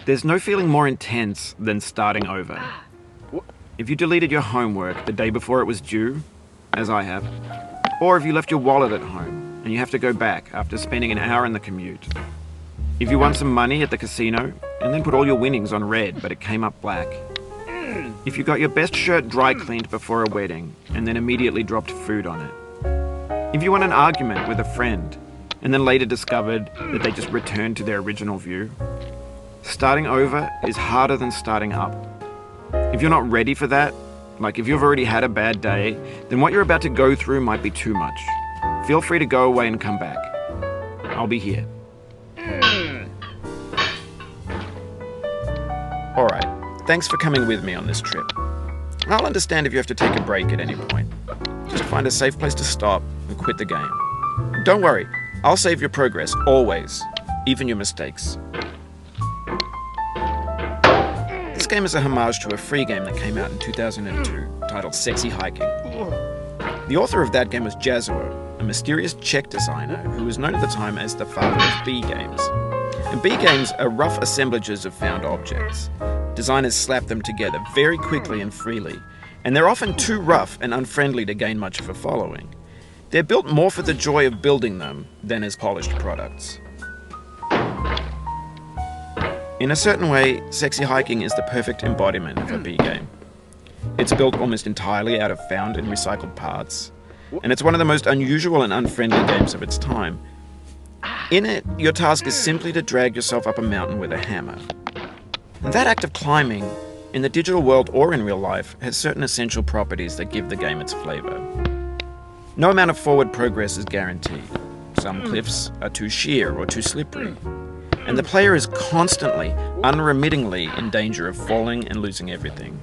There's no feeling more intense than starting over. If you deleted your homework the day before it was due, as I have, or if you left your wallet at home and you have to go back after spending an hour in the commute. If you won some money at the casino and then put all your winnings on red but it came up black. If you got your best shirt dry cleaned before a wedding and then immediately dropped food on it. If you won an argument with a friend and then later discovered that they just returned to their original view. Starting over is harder than starting up. If you're not ready for that, like if you've already had a bad day, then what you're about to go through might be too much. Feel free to go away and come back. I'll be here. Alright, thanks for coming with me on this trip. I'll understand if you have to take a break at any point. Just find a safe place to stop and quit the game. Don't worry, I'll save your progress, always, even your mistakes. This game is a homage to a free game that came out in 2002, titled Sexy Hiking. The author of that game was Jazzuo, a mysterious Czech designer who was known at the time as the father of B games. And B games are rough assemblages of found objects. Designers slap them together very quickly and freely, and they're often too rough and unfriendly to gain much of a following. They're built more for the joy of building them than as polished products. In a certain way, Sexy Hiking is the perfect embodiment of a B game. It's built almost entirely out of found and recycled parts, and it's one of the most unusual and unfriendly games of its time. In it, your task is simply to drag yourself up a mountain with a hammer. And that act of climbing, in the digital world or in real life, has certain essential properties that give the game its flavor. No amount of forward progress is guaranteed. Some cliffs are too sheer or too slippery. And the player is constantly, unremittingly in danger of falling and losing everything.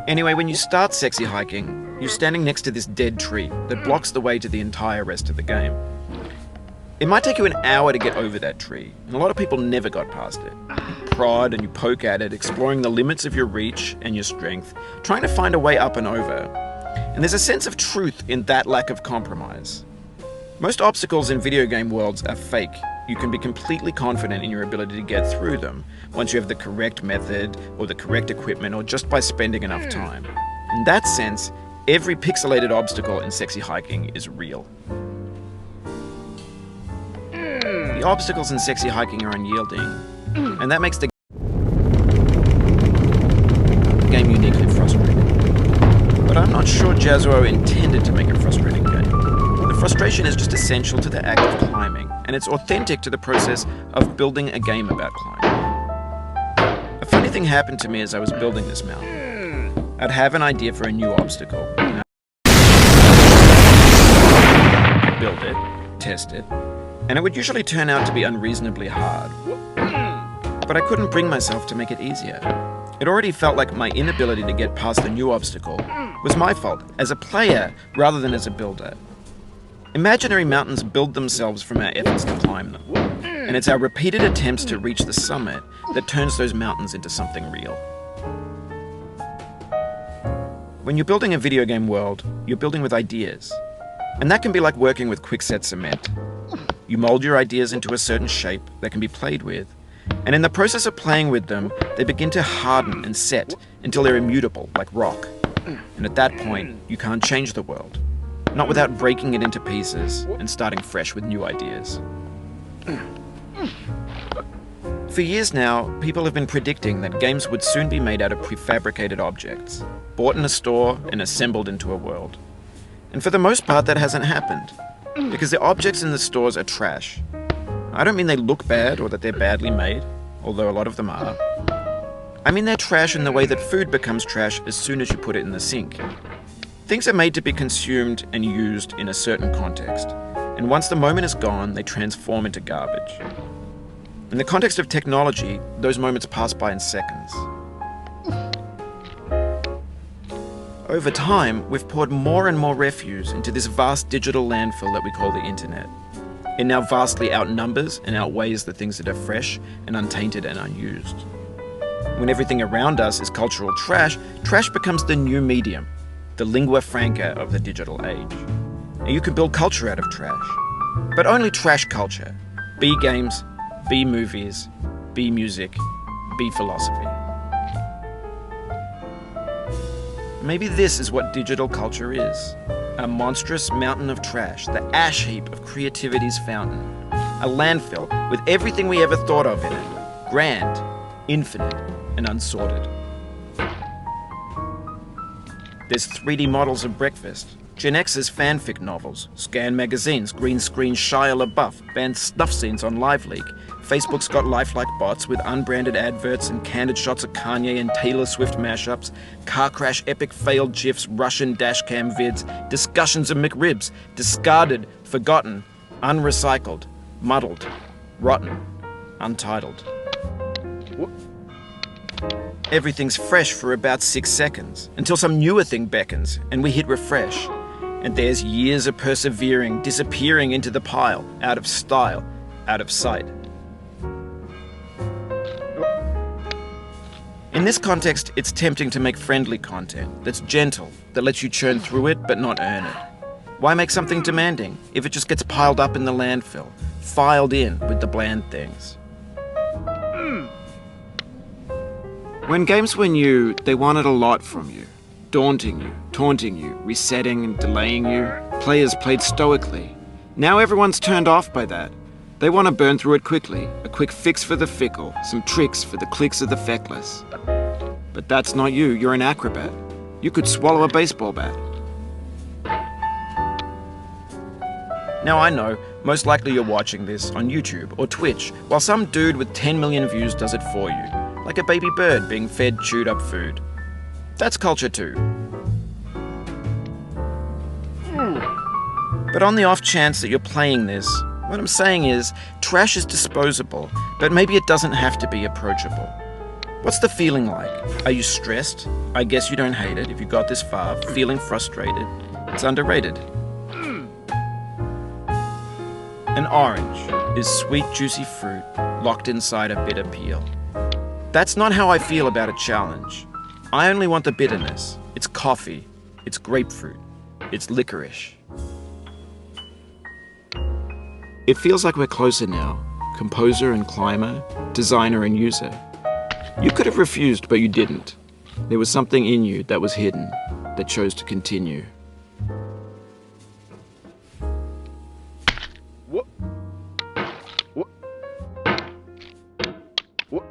Anyway, when you start Sexy Hiking, you're standing next to this dead tree that blocks the way to the entire rest of the game. It might take you an hour to get over that tree, and a lot of people never got past it. You prod and you poke at it, exploring the limits of your reach and your strength, trying to find a way up and over. And there's a sense of truth in that lack of compromise. Most obstacles in video game worlds are fake. You can be completely confident in your ability to get through them once you have the correct method or the correct equipment or just by spending enough time. In that sense, every pixelated obstacle in Sexy Hiking is real. The obstacles in Sexy Hiking are unyielding, and that makes the game uniquely frustrating. But I'm not sure Jazzuo intended to make a frustrating game. The frustration is just essential to the act of climbing, and it's authentic to the process of building a game about climbing. A funny thing happened to me as I was building this mountain. I'd have an idea for a new obstacle, and I'd build it, test it, and it would usually turn out to be unreasonably hard. But I couldn't bring myself to make it easier. It already felt like my inability to get past the new obstacle was my fault as a player rather than as a builder. Imaginary mountains build themselves from our efforts to climb them, and it's our repeated attempts to reach the summit that turns those mountains into something real. When you're building a video game world, you're building with ideas, and that can be like working with quickset cement. You mold your ideas into a certain shape that can be played with, and in the process of playing with them, they begin to harden and set until they're immutable, like rock. And at that point, you can't change the world. Not without breaking it into pieces and starting fresh with new ideas. For years now, people have been predicting that games would soon be made out of prefabricated objects, bought in a store and assembled into a world. And for the most part, that hasn't happened, because the objects in the stores are trash. I don't mean they look bad or that they're badly made, although a lot of them are. I mean they're trash in the way that food becomes trash as soon as you put it in the sink. Things are made to be consumed and used in a certain context, and once the moment is gone, they transform into garbage. In the context of technology, those moments pass by in seconds. Over time, we've poured more and more refuse into this vast digital landfill that we call the internet. It now vastly outnumbers and outweighs the things that are fresh and untainted and unused. When everything around us is cultural trash, trash becomes the new medium, the lingua franca of the digital age. And you can build culture out of trash, but only trash culture. Be games, be movies, be music, be philosophy. Maybe this is what digital culture is. A monstrous mountain of trash, the ash heap of creativity's fountain. A landfill with everything we ever thought of in it. Grand, infinite, and unsorted. There's 3D models of breakfast, Gen X's fanfic novels, scan magazines, green screen Shia LaBeouf, banned snuff scenes on LiveLeak. Facebook's got lifelike bots with unbranded adverts and candid shots of Kanye and Taylor Swift mashups, car crash epic failed GIFs, Russian dashcam vids, discussions of McRibs, discarded, forgotten, unrecycled, muddled, rotten, untitled. Everything's fresh for about 6 seconds, until some newer thing beckons, and we hit refresh. And there's years of persevering, disappearing into the pile, out of style, out of sight. In this context, it's tempting to make friendly content that's gentle, that lets you churn through it but not earn it. Why make something demanding if it just gets piled up in the landfill, filed in with the bland things? When games were new, they wanted a lot from you. Daunting you, taunting you, resetting and delaying you. Players played stoically. Now everyone's turned off by that. They want to burn through it quickly, a quick fix for the fickle, some tricks for the clicks of the feckless. But that's not you, you're an acrobat. You could swallow a baseball bat. Now I know, most likely you're watching this on YouTube or Twitch, while some dude with 10 million views does it for you, like a baby bird being fed chewed up food. That's culture too. But on the off chance that you're playing this, what I'm saying is, trash is disposable, but maybe it doesn't have to be approachable. What's the feeling like? Are you stressed? I guess you don't hate it if you got this far. Feeling frustrated? It's underrated. An orange is sweet, juicy fruit locked inside a bitter peel. That's not how I feel about a challenge. I only want the bitterness. It's coffee. It's grapefruit. It's licorice. It feels like we're closer now. Composer and climber, designer and user. You could have refused, but you didn't. There was something in you that was hidden, that chose to continue. What? What? What?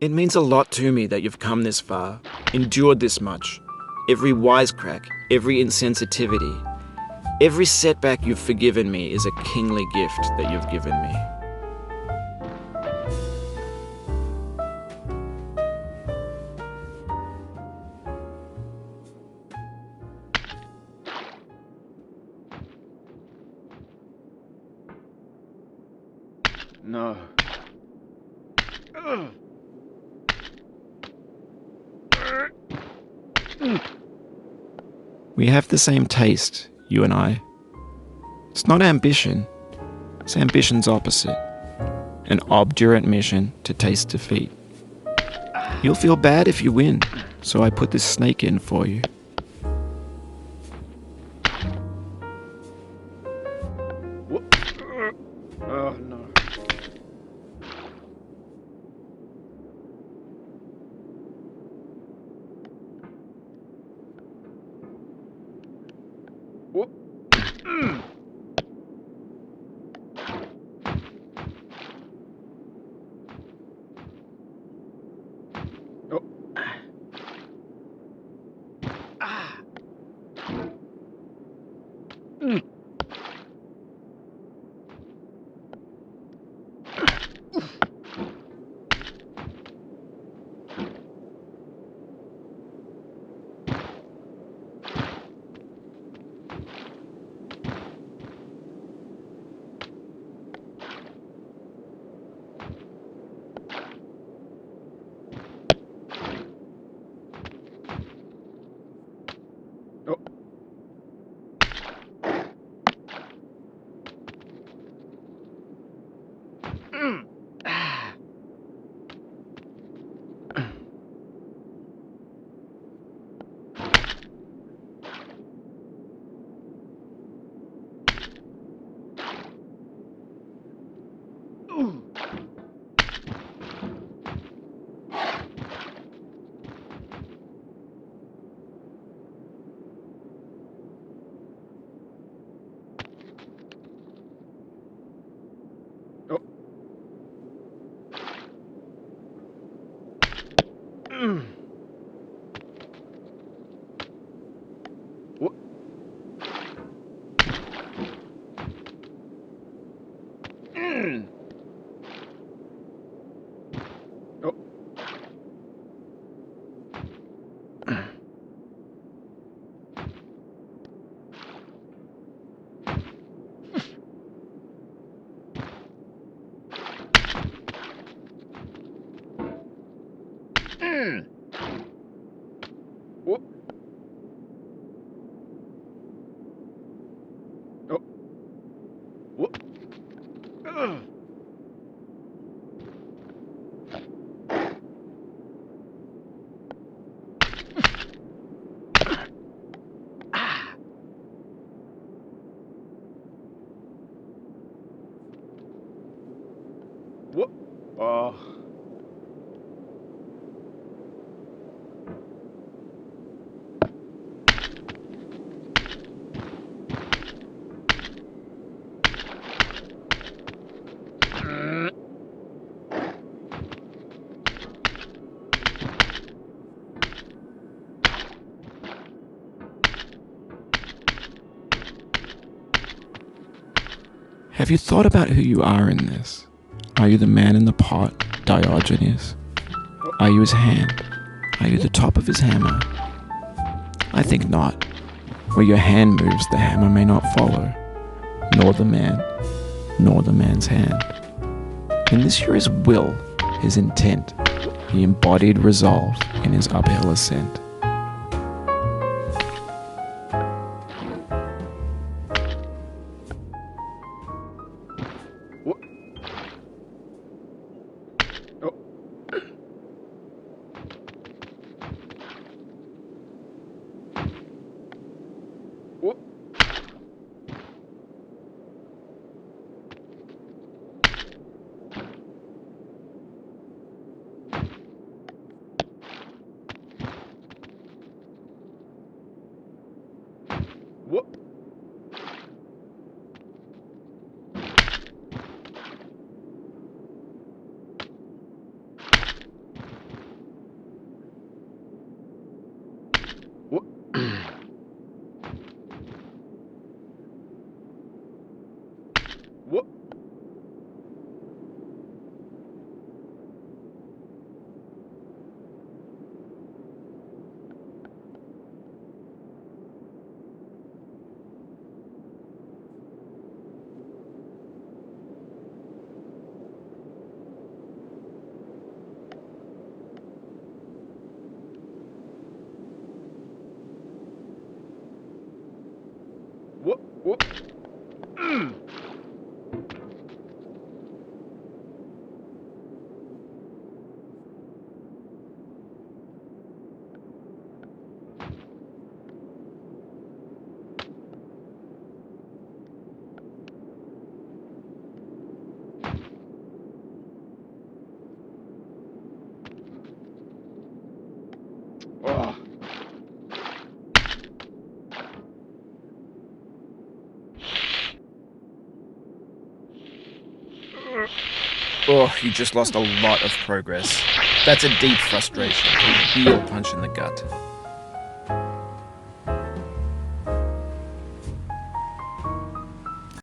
It means a lot to me that you've come this far, endured this much. Every wisecrack, every insensitivity, every setback you've forgiven me is a kingly gift that you've given me. No. We have the same taste, you and I. It's not ambition, it's ambition's opposite. An obdurate mission to taste defeat. You'll feel bad if you win, so I put this snake in for you. Whoop. Oh. Whoop. Ugh. Whoop. Oh. Have you thought about who you are in this? Are you the man in the pot, Diogenes? Are you his hand? Are you the top of his hammer? I think not. Where your hand moves, the hammer may not follow, nor the man, nor the man's hand. And this here is will, his intent, the embodied resolve in his uphill ascent. Whoop. Oh. Whoop. Whoop. Whoop. Whoop. Whoop. Whoop. Oh. Oh, you just lost a lot of progress. That's a deep frustration, a real punch in the gut.